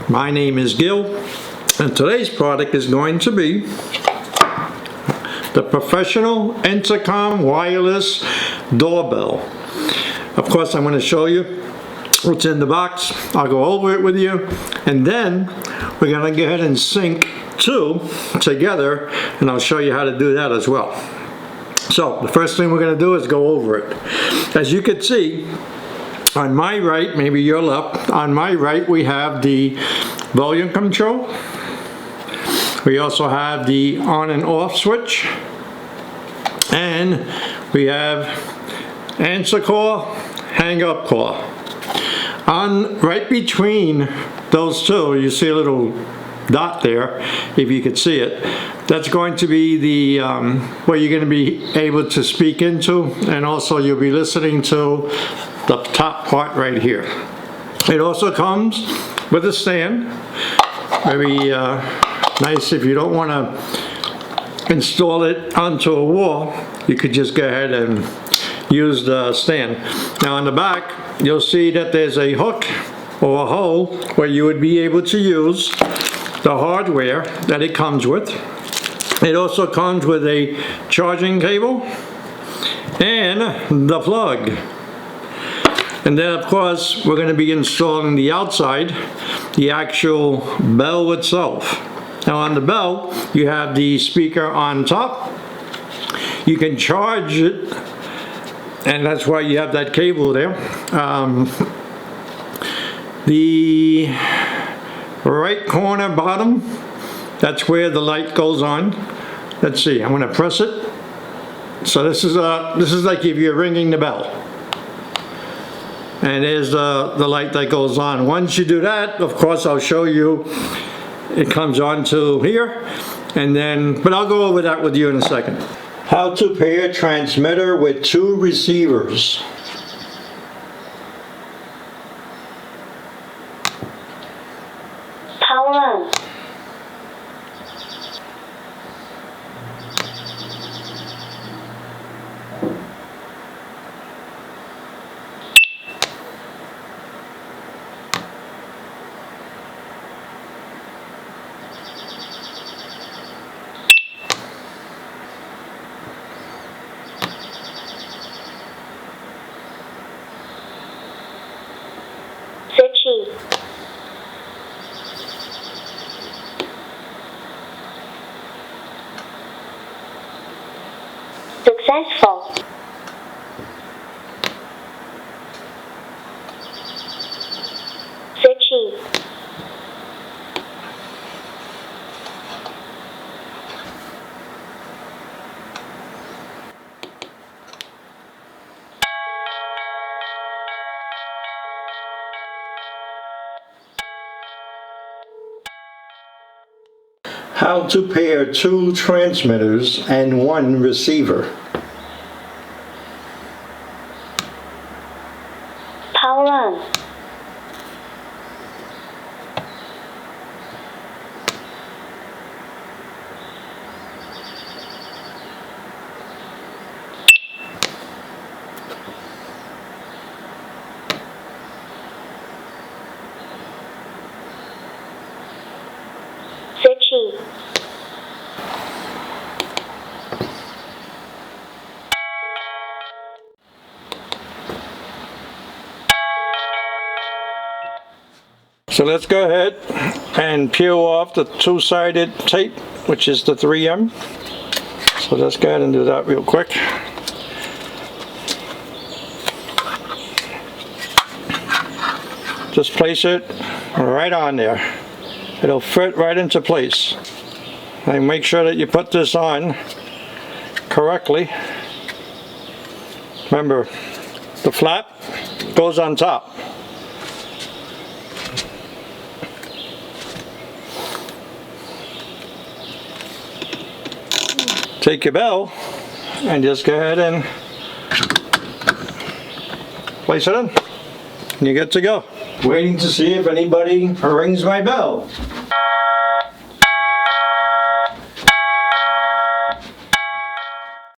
My name is Gil, and today's product is going to be the professional intercom wireless doorbell. Of course, I'm going to show you what's in the box. I'll go over it with you, and then we're going to go ahead and sync two together, and I'll show you how to do that as well. So the first thing we're going to do is go over it. As you can see, on my right, maybe your left, on my right we have the volume control. We also have the on and off switch, and we have answer call, hang up call. On right between those two, you see a little dot there, if you could see it. That's going to be the where you're going to be able to speak into, and also you'll be listening to the top part right here. It also comes with a stand. Very nice if you don't want to install it onto a wall. You could just go ahead and use the stand. Now on the back, you'll see that there's a hook or a hole where you would be able to use the hardware that it comes with. It also comes with a charging cable and the plug. And then of course we're going to be installing the outside, the actual bell itself. Now on the bell you have the speaker on top. You can charge it, and that's why you have that cable there. The right corner bottom, that's where the light goes on. Let's see, I'm going to press it. So this is like if you're ringing the bell. And there's the light that goes on. Once you do that, of course I'll show you, it comes on to here, and then, but I'll go over that with you in a second. How to pair transmitter with two receivers. Power on. Switching. Successful. Switching. How to pair two transmitters and one receiver. Power on. Switching. So let's go ahead and peel off the two-sided tape, which is the 3M. So let's go ahead and do that real quick. Just place it right on there. It'll fit right into place. And make sure that you put this on correctly. Remember, the flap goes on top. Take your bell and just go ahead and place it in, and you're good to go. Waiting to see if anybody rings my bell.